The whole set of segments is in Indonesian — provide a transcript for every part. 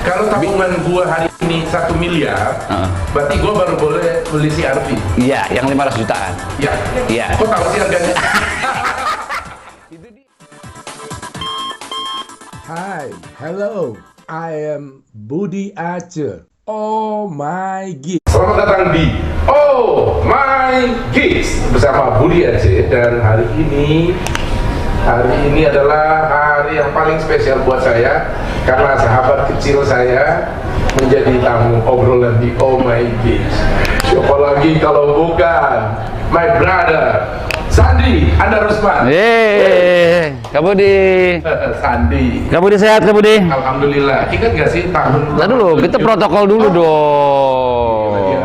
Kalau tabungan gua hari ini 1 miliar, berarti gua baru boleh beli CRV. Iya, yang 500 jutaan. Iya. Iya. Kok tahu sih harganya? Hi, hello, I am Budi Aceh. Oh my god. Selamat datang di Oh My Gigs bersama Budi Aceh, dan hari ini adalah hari yang paling spesial buat saya karena sahabat kecil saya menjadi tamu obrolan di Oh My Gigs. Siapa lagi kalau bukan my brother Sandi Andar Rusman. Kak Budi. Sandi. Kak Budi sehat, Kak Budi? Alhamdulillah. Ingat gak sih tahun? Nah dulu, kita protokol dulu dong.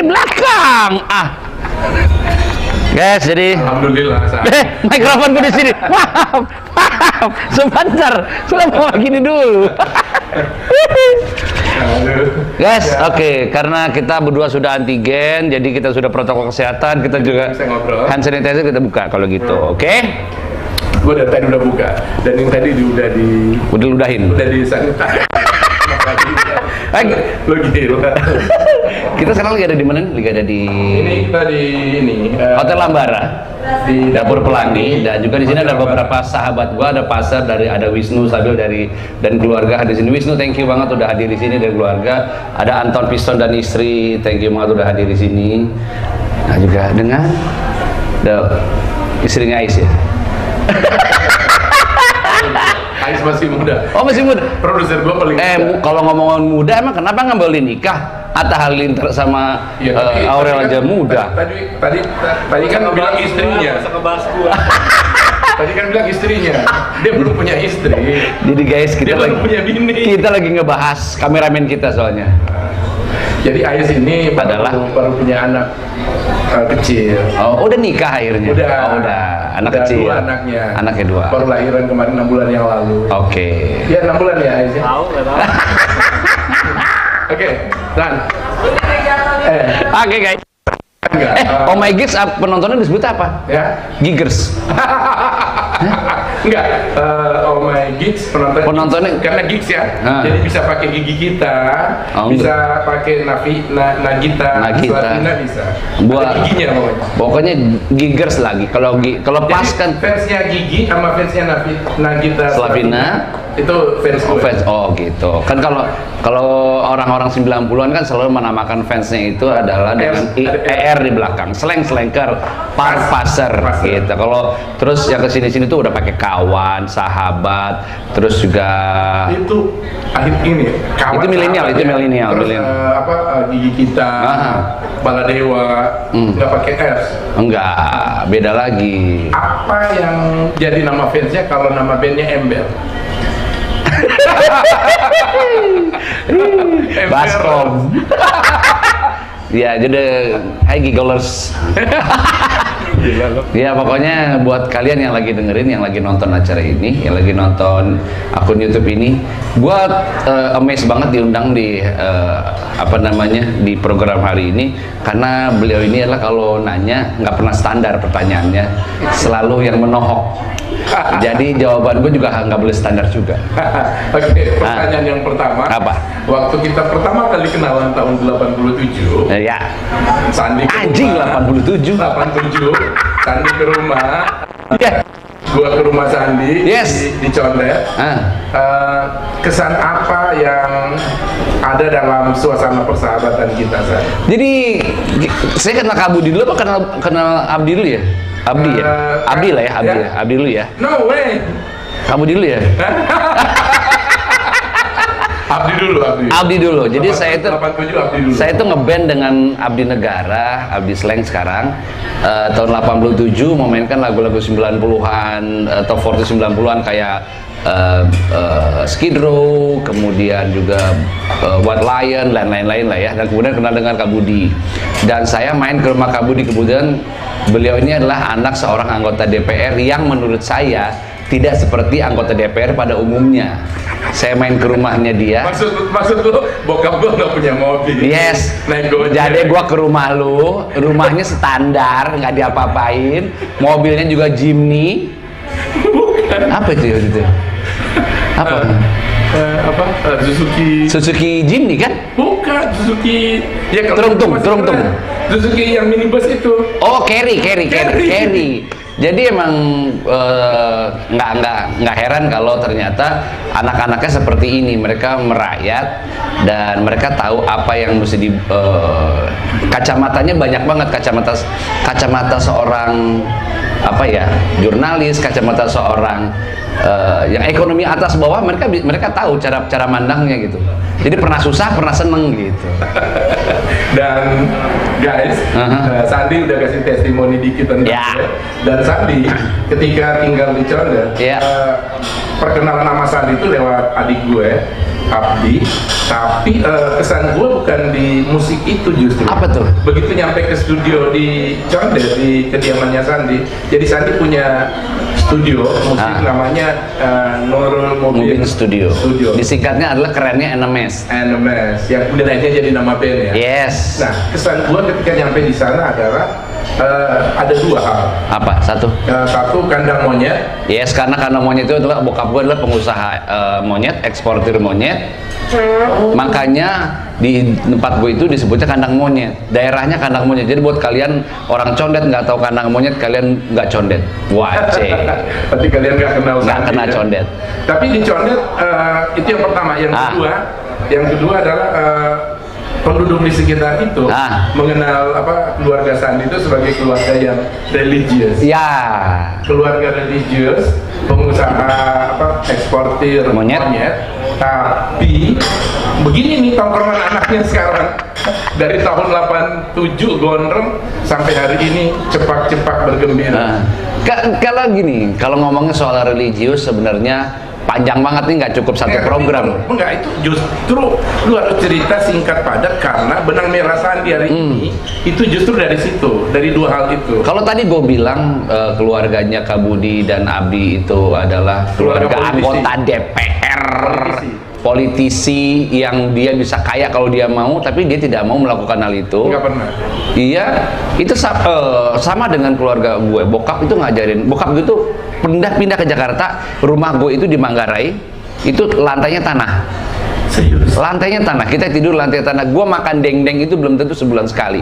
Belakang. Guys, jadi Alhamdulillah. mikrofon gue di sini. Maaf. Sebentar. Sudah mau gini dulu. Guys, oke, karena kita berdua sudah antigen, jadi kita sudah protokol kesehatan, kita juga hand sanitizer kita buka kalau gitu, oke? Gue dari tadi udah buka, dan yang tadi Udah ludahin. udah di sanitizer. Lo gila. Kita sekarang lagi ada di mana? Lagi ada di Ini kita di Hotel Lambara, di Dapur Pelangi, dan juga di sini ada beberapa sahabat gua, ada Pasar ada Wisnu Sabil dan keluarga di sini. Wisnu, thank you banget udah hadir di sini dan keluarga. Ada Anton Piston dan istri, thank you banget udah hadir di sini. Nah juga dengan istrinya Ais ya. Ais masih muda. Oh masih muda. Produser gua paling muda. Kalau ngomongin muda, emang kenapa ngambilin nikah? Atta Halilintar sama Ya, Aurel aja muda. Tadi kan bilang istrinya. Tadi kan bilang istrinya. Dia belum punya istri. Jadi guys, Dia belum punya bini. kita lagi ngebahas kameramen kita soalnya. Jadi Ais ini Adalah baru punya anak kecil. Oh, udah nikah akhirnya? Udah. Oh, udah. Anak Udah kecil. 2 anaknya. Anaknya 2. Baru lahiran kemarin 6 bulan yang lalu. Oke. Ya 6 bulan ya Ais. Tahu, nggak tahu. Oke, Dan. Oke guys. Enggak. Oh my gigs, penontonnya disebut apa? Ya. Giggers. Enggak. Oh My Gigs Penontonnya- karena gigs ya. Ah. Jadi bisa pakai gigi kita, Oh, bisa pakai Nagita, Nagita. Slavina bisa. Buat- Ada giginya pokoknya. Pokoknya giggers lagi. Kalau pas Jadi, kan fansnya Gigi sama fansnya Nagita Slavina itu fans gue. fans. Oh gitu. Kan kalau orang-orang 90-an kan selalu menamakan fansnya itu adalah dengan ER di belakang, selengker, pasar gitu. Kalau terus yang kesini-sini tuh udah pakai kawan, sahabat, terus juga Itu akhir ini kawan Itu milenial, sahabat itu ya. milenial, Terus milenial. Gigi kita, Baladewa, nggak pakai S. enggak, beda lagi. Apa yang jadi nama fansnya kalau nama bandnya Ember? Baskom. Ya, jadi hai gigolers. Ya pokoknya buat kalian yang lagi dengerin, yang lagi nonton acara ini, yang lagi nonton akun YouTube ini, gua amazed banget diundang di di program hari ini, karena beliau ini adalah kalau nanya nggak pernah standar pertanyaannya, selalu yang menohok. Jadi jawaban gue juga nggak boleh standar juga. Oke, pertanyaan yang pertama. Apa? Waktu kita pertama kali kenalan tahun 87, Ya. Sandi ke Anjing, rumah. 87. 87. Sandi ke rumah. Ya. Gua ke rumah Sandi. Yes. Di Condet. Kesan apa yang ada dalam suasana persahabatan kita, Sandi? Jadi saya kenal Kak Budi dulu apa kenal Abdi dulu ya? Abdi ya? Abdi lah ya, Abdi ya. ya. Abdi dulu ya. No way. Kamu dulu ya? Abdi dulu, Abdi. Abdi dulu. Jadi saya itu 87 Abdi dulu. Saya itu ngeband dengan Abdi Negara, Abdi Slang sekarang. Tahun 87 memainkan lagu-lagu 90-an, top 40 90-an kayak Skid Row, kemudian juga White Lion, dan lain-lain lah ya. Dan kemudian kenal dengan Kak Budi. Dan saya main ke rumah Kak Budi, kemudian beliau ini adalah anak seorang anggota DPR yang menurut saya tidak seperti anggota DPR pada umumnya. Saya main ke rumahnya dia. Maksud lu bokap gua nggak punya mobil. Yes. Naik Gojek. Jadi gua ke rumah lu, rumahnya standar, nggak diapa-apain, mobilnya juga Jimny. Bukan. Apa itu ya itu? Apa? Suzuki Jimny kan? Bukan Suzuki. Ya kalau Terungtung. Suzuki yang minibus itu. Oh, Carry. Jadi emang nggak heran kalau ternyata anak-anaknya seperti ini. Mereka merayat dan mereka tahu apa yang mesti di kacamatanya banyak banget, kacamata seorang jurnalis, kacamata seorang yang ekonomi atas bawah, mereka tahu cara mandangnya gitu. Jadi pernah susah, pernah seneng gitu. Dan guys, Sandi udah kasih testimoni dikit tentang gue. Dan Sandi ketika tinggal di Condet, perkenalan nama Sandi itu lewat adik gue, Abdi. Tapi kesan gue bukan di musik itu justru. Apa tuh? Begitu nyampe ke studio di Condet, di kediamannya Sandi. Jadi Sandi punya studio musik namanya Nurul Mubin Studio. Disingkatnya adalah kerennya NMS. Yang kemudian akhirnya jadi nama band ya. Yes. Nah, kesan gua ketika nyampe di sana adalah ada dua hal. Apa? Satu Kandang monyet. Yes, karena kandang monyet itu adalah bokap gue adalah pengusaha monyet, eksportir monyet. Makanya di tempat gue itu disebutnya kandang monyet. Daerahnya kandang monyet. Jadi buat kalian orang Condet nggak tahu kandang monyet, kalian nggak Condet. Wajib. Berarti kalian nggak kenal Condet. Tapi di Condet itu yang pertama. Yang kedua adalah penduduk di sekitar itu mengenal keluarga Sandi itu sebagai keluarga yang religius. Ya. Keluarga religius, pengusaha eksportir monyet. Tapi begini nih tongkrongan anaknya sekarang. Dari tahun 87 gondrong sampai hari ini cepak-cepak bergembira. Kalau ngomongnya soal religius sebenarnya panjang banget nih, nggak cukup satu program. Enggak, itu justru lu harus cerita singkat padat karena benang merah Sandi hari ini itu justru dari situ, dari dua hal itu. Kalau tadi gue bilang keluarganya Kak Budi dan Abdi itu adalah keluarga anggota DPR, politisi yang dia bisa kaya kalau dia mau, tapi dia tidak mau melakukan hal itu. Nggak pernah. Iya, itu sama dengan keluarga gue. Bokap itu ngajarin, bokap gue tuh pindah ke Jakarta, rumah gue itu di Manggarai, itu lantainya tanah. Serius? Lantainya tanah, kita tidur lantai tanah. Gue makan deng-deng itu belum tentu sebulan sekali.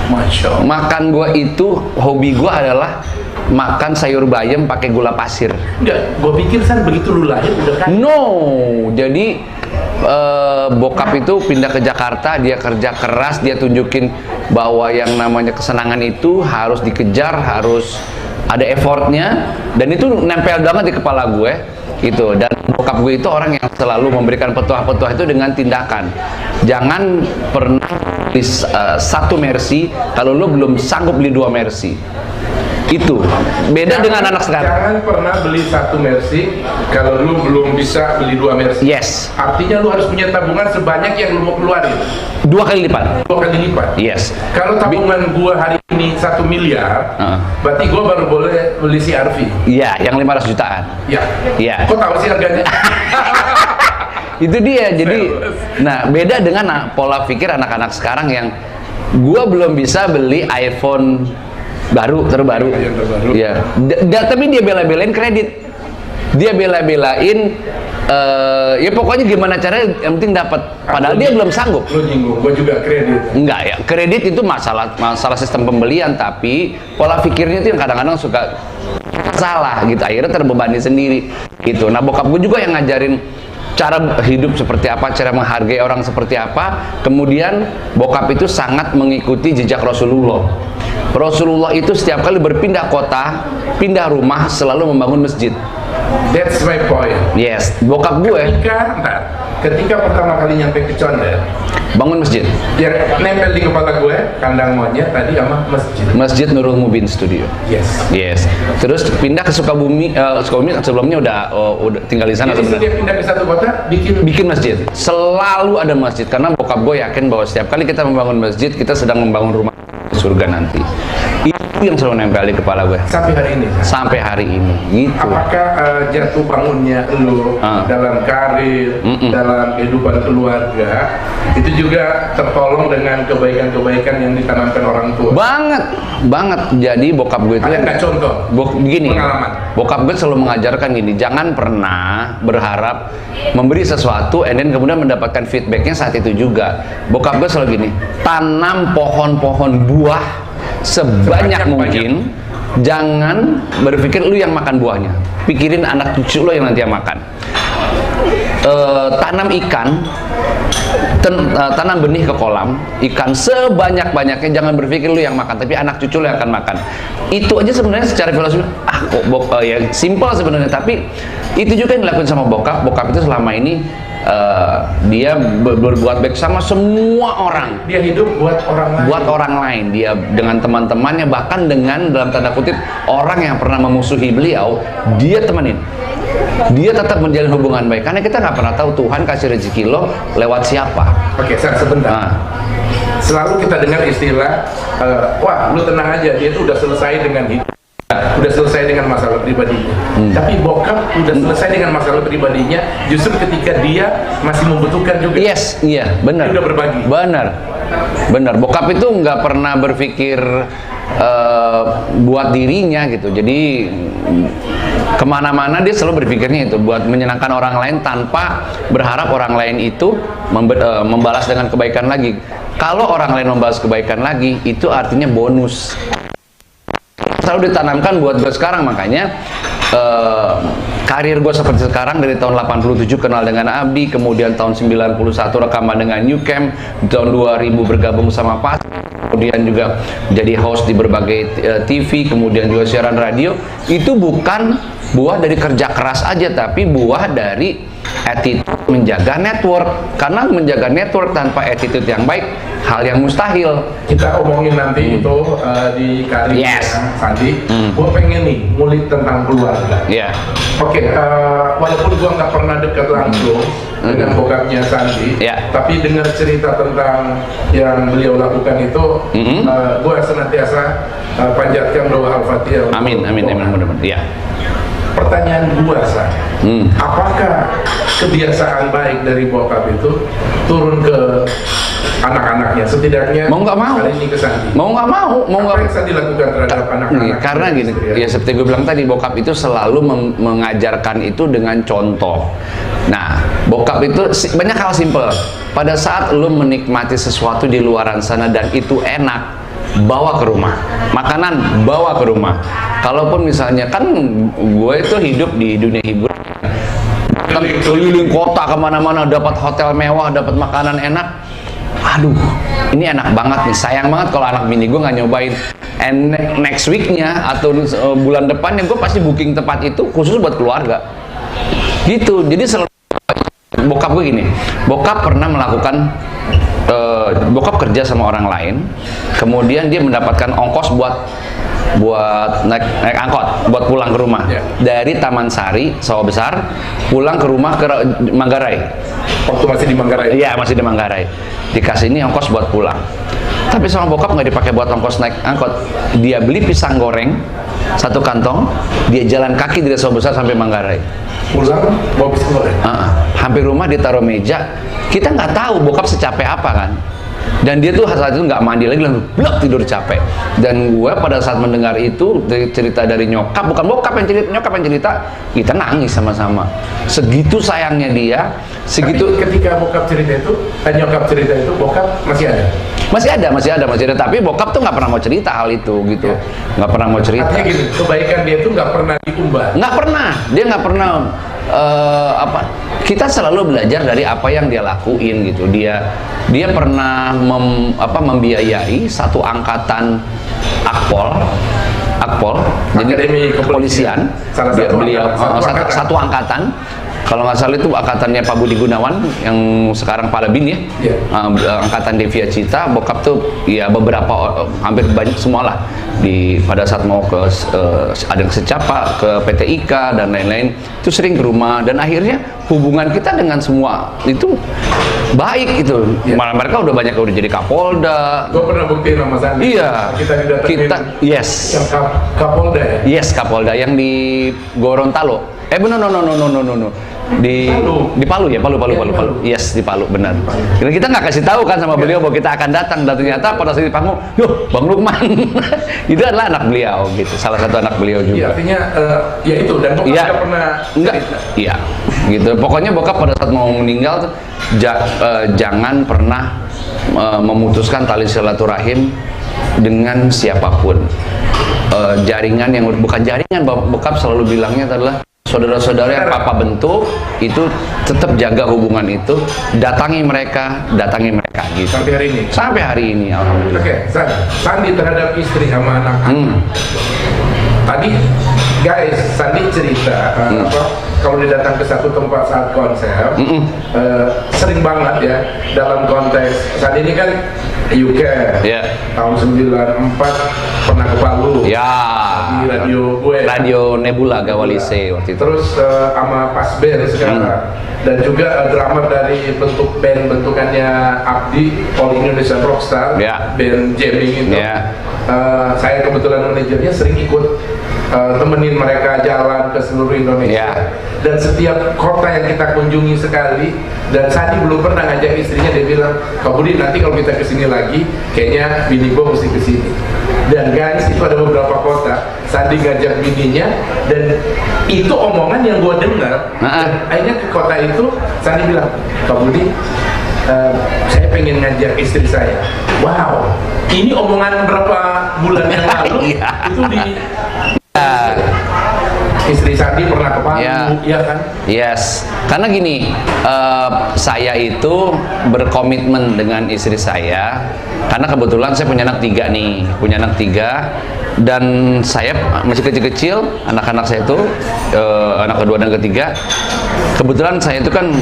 Masya Allah. Makan gue itu, hobi gue adalah makan sayur bayam pakai gula pasir. Enggak, gue pikir begitu lu lahir udah kan? No, jadi bokap itu pindah ke Jakarta, dia kerja keras, dia tunjukin bahwa yang namanya kesenangan itu harus dikejar, harus ada effortnya, dan itu nempel banget di kepala gue gitu. Dan bokap gue itu orang yang selalu memberikan petuah-petuah itu dengan tindakan. Jangan pernah beli satu Mercy kalau lo belum sanggup beli 2 Mercy. Itu beda dengan anak sekarang. Jangan pernah beli satu Mercy kalau lu belum bisa beli 2 Mercy. Yes. Artinya lu harus punya tabungan sebanyak yang lu mau keluarin. 2 kali lipat. 2 kali lipat. Yes. Kalau tabungan gua hari ini 1 miliar, berarti gua baru boleh beli CR-V. Iya, yang 500 jutaan. Iya. Iya. Kok tahu sih harganya? Itu dia. Jadi, nah beda dengan pola pikir anak-anak sekarang yang gua belum bisa beli iPhone terbaru. Ya. Tapi dia bela-belain kredit. Dia bela-belain ya pokoknya gimana caranya yang penting dapat. Padahal dia belum sanggup. Lu nyinggung, gua juga kredit. Enggak ya, kredit itu masalah sistem pembelian, tapi pola pikirnya itu yang kadang-kadang suka salah gitu. Akhirnya terbebani sendiri gitu. Nah, bokap gue juga yang ngajarin cara hidup seperti apa, cara menghargai orang seperti apa. Kemudian bokap itu sangat mengikuti jejak Rasulullah. Rasulullah itu setiap kali berpindah kota, pindah rumah, selalu membangun masjid. That's my point. Yes, bokap gue ketika pertama kali nyampe ke Condet, bangun masjid. Yang nempel di kepala gue kandang monyet tadi sama masjid. Masjid Nurul Mubin Studio. Yes. Terus pindah ke Sukabumi. Sukabumi sebelumnya udah tinggal di sana. Jadi setiap pindah ke satu kota bikin masjid. Selalu ada masjid karena bokap gue yakin bahwa setiap kali kita membangun masjid, kita sedang membangun rumah surga nanti. Itu yang selalu nempel di kepala gue Sampai hari ini. sampai hari ini gitu. Apakah jatuh bangunnya lu dalam karir, dalam kehidupan keluarga itu juga tertolong dengan kebaikan-kebaikan yang ditanamkan orang tua? Banget. Jadi bokap gue itu Ada nggak contoh? Gini, Pengalaman. bokap gue selalu mengajarkan gini, jangan pernah berharap memberi sesuatu and then kemudian mendapatkan feedbacknya saat itu juga. Bokap gue selalu gini, tanam pohon-pohon buah sebanyak mungkin, jangan berpikir lu yang makan buahnya, pikirin anak cucu lu yang nanti yang makan. Tanam ikan, tanam benih ke kolam ikan sebanyak-banyaknya, jangan berpikir lu yang makan, tapi anak cucu lu yang akan makan. Itu aja sebenarnya secara filosofi ya simpel sebenarnya, tapi itu juga yang dilakukan sama bokap itu selama ini. Dia berbuat baik sama semua orang. Dia hidup buat orang lain. Buat orang lain. Dia dengan teman-temannya, bahkan dengan dalam tanda kutip orang yang pernah memusuhi beliau, dia temenin. Dia tetap menjalin hubungan baik. Karena kita nggak pernah tahu Tuhan kasih rezeki lo lewat siapa. Oke, sebentar. Selalu kita dengar istilah, wah lu tenang aja, dia tuh udah selesai dengan hidup. Udah selesai dengan masalah pribadinya. Tapi bokap udah selesai dengan masalah pribadinya justru ketika dia masih membutuhkan juga. Yes, iya, benar. Dia udah berbagi. Benar. Bokap itu nggak pernah berpikir buat dirinya gitu. Jadi kemana-mana dia selalu berpikirnya itu buat menyenangkan orang lain tanpa berharap orang lain itu membalas dengan kebaikan lagi. Kalau orang lain membalas kebaikan lagi, itu artinya bonus. Selalu ditanamkan buat gue sekarang, makanya karir gue seperti sekarang dari tahun 87 kenal dengan Abdi, kemudian tahun 91 rekaman dengan New Camp, tahun 2000 bergabung sama Pas, kemudian juga jadi host di berbagai TV, kemudian juga siaran radio. Itu bukan buah dari kerja keras aja, tapi buah dari attitude menjaga network. Karena menjaga network tanpa attitude yang baik, hal yang mustahil. Kita omongin nanti itu di karirnya Sandi. Gue pengen nih ngulik tentang keluarga. Oke, walaupun gue nggak pernah dekat langsung dengan bokapnya Sandi, tapi dengar cerita tentang yang beliau lakukan itu, gue senantiasa panjatkan doa Al-Fatihah. Amin, mudah-mudahan. Iya. Pertanyaan gua apakah kebiasaan baik dari bokap itu turun ke anak-anaknya, setidaknya mau nggak mau kali ini ke Sandi? Mau nggak mau Apa yang Sandi lakukan terhadap anak-anak? Karena gini, ya seperti gue bilang tadi, bokap itu selalu mengajarkan itu dengan contoh. Nah, bokap itu banyak hal simpel. Pada saat lu menikmati sesuatu di luaran sana dan itu enak, bawa ke rumah. Makanan bawa ke rumah. Kalaupun misalnya, kan gue itu hidup di dunia hiburan, keliling kota kemana-mana, dapat hotel mewah, dapat makanan enak. Aduh, ini enak banget nih. Sayang banget kalau anak bini gue nggak nyobain. And next weeknya atau bulan depannya gue pasti booking tempat itu khusus buat keluarga. Gitu. Jadi selalu bokap gue gini. Bokap pernah melakukan bokap kerja sama orang lain, kemudian dia mendapatkan ongkos buat naik angkot buat pulang ke rumah dari Taman Sari Sawah Besar pulang ke rumah ke Manggarai. Waktu masih di Manggarai? Iya, masih di Manggarai. Dikasih ini ongkos buat pulang, tapi sama bokap nggak dipakai buat ongkos naik angkot. Dia beli pisang goreng 1 kantong, dia jalan kaki dari Sawah Besar sampai Manggarai. Pulang bawa pisang goreng? Hampir rumah ditaruh meja. Kita nggak tahu bokap secapek apa kan. Dan dia tuh saat itu nggak mandi lagi, langsung blok tidur capek. Dan gue pada saat mendengar itu cerita dari nyokap, bukan bokap yang cerita, nyokap yang cerita, kita nangis sama-sama. Segitu sayangnya dia, segitu. Tapi ketika bokap cerita itu, nyokap cerita itu, bokap masih ada? Masih ada. Tapi bokap tuh nggak pernah mau cerita hal itu gitu, nggak pernah mau cerita. Artinya gini, kebaikan dia tuh nggak pernah diumbar. Nggak pernah, dia nggak pernah. Kita selalu belajar dari apa yang dia lakuin gitu. Dia pernah membiayai satu angkatan akpol, jadi kepolisian. Satu angkatan Kalau nggak salah itu angkatannya Pak Budi Gunawan yang sekarang Kepala BIN ya. Iya. Angkatan Devia Cita, bokap tuh ya beberapa hampir banyak semua lah pada saat mau ke ada yang secapa ke PT IKA dan lain-lain itu sering ke rumah dan akhirnya hubungan kita dengan semua itu baik itu. Iya. Malah mereka udah banyak udah jadi Kapolda. Gue pernah buktiin sama Sandi. Iya. Kita Yes. yang Kapolda ya. Yes, Kapolda yang di Gorontalo. No. Di Palu ya, Palu. Yes, di Palu, benar. Karena kita nggak kasih tahu kan sama beliau bahwa kita akan datang, dan ternyata pada saat di panggung, "Yuh, Bang Lukman." Itu adalah anak beliau gitu, salah satu anak beliau Iya, juga. artinya ya itu dan bokap Iya. nggak pernah Enggak. cerita. Iya. Gitu. Pokoknya bokap pada saat mau meninggal tuh jangan pernah memutuskan tali silaturahim dengan siapapun. Jaringan yang bukan jaringan, bokap selalu bilangnya adalah saudara-saudara yang papa bentuk itu tetap jaga hubungan itu, datangi mereka gitu. Sampai hari ini. Sampai hari ini, alhamdulillah. Oke, Sandi terhadap istri sama anak-anak. Tadi guys, Sandi cerita kalau dia datang ke satu tempat saat konser, sering banget ya dalam konteks Sandi ini kan UK, tahun 94 pernah ke Palu, di radio gue, Radio Nebula Gawalise waktu itu. terus sama Pas Band sekarang, dan juga drummer dari bentuk band bentukannya Abdi, All Indonesian Rockstar, band jamming itu. Saya kebetulan manajernya, sering ikut temenin mereka jalan ke seluruh Indonesia, dan setiap kota yang kita kunjungi sekali, dan Sandi belum pernah ngajak istrinya, dia bilang, "Kak Budi, nanti kalau kita kesini lagi kayaknya bini gua mesti kesini." Dan guys, itu ada beberapa kota Sandi ngajak bininya, dan itu omongan yang gua dengar. Dan akhirnya ke kota itu Sandi bilang, "Kak Budi, saya pengen ngajak istri saya." Wow, ini omongan berapa bulan yang lalu itu di istri Sandi pernah ke Palu, ya kan? Yes, karena gini, saya itu berkomitmen dengan istri saya, karena kebetulan saya punya anak 3 nih, dan saya masih kecil-kecil, anak-anak saya itu, anak kedua dan ketiga, kebetulan saya itu kan,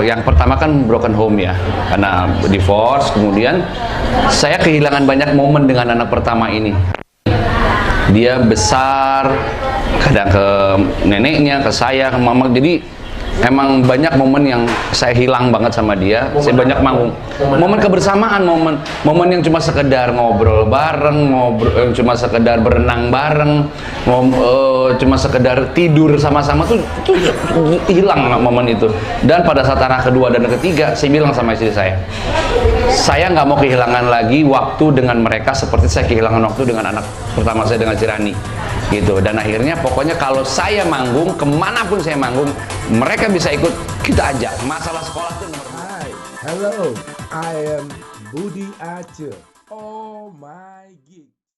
yang pertama kan broken home ya, karena divorce, kemudian saya kehilangan banyak momen dengan anak pertama ini. Dia besar, kadang ke neneknya, ke saya, ke mama, jadi emang banyak momen yang saya hilang banget sama dia. Saya banyak manggung, momen kebersamaan, momen yang cuma sekedar ngobrol bareng, cuma sekedar berenang bareng, cuma sekedar tidur sama-sama tuh hilang momen itu. Dan pada saat anak kedua dan ketiga, saya bilang sama istri saya nggak mau kehilangan lagi waktu dengan mereka seperti saya kehilangan waktu dengan anak pertama saya, dengan Cirani gitu. Dan akhirnya pokoknya kalau saya manggung, kemanapun saya manggung, mereka bisa ikut, kita ajak. Masalah sekolah itu nomor. Hi, hello, I am Budi Aceh. Oh my God.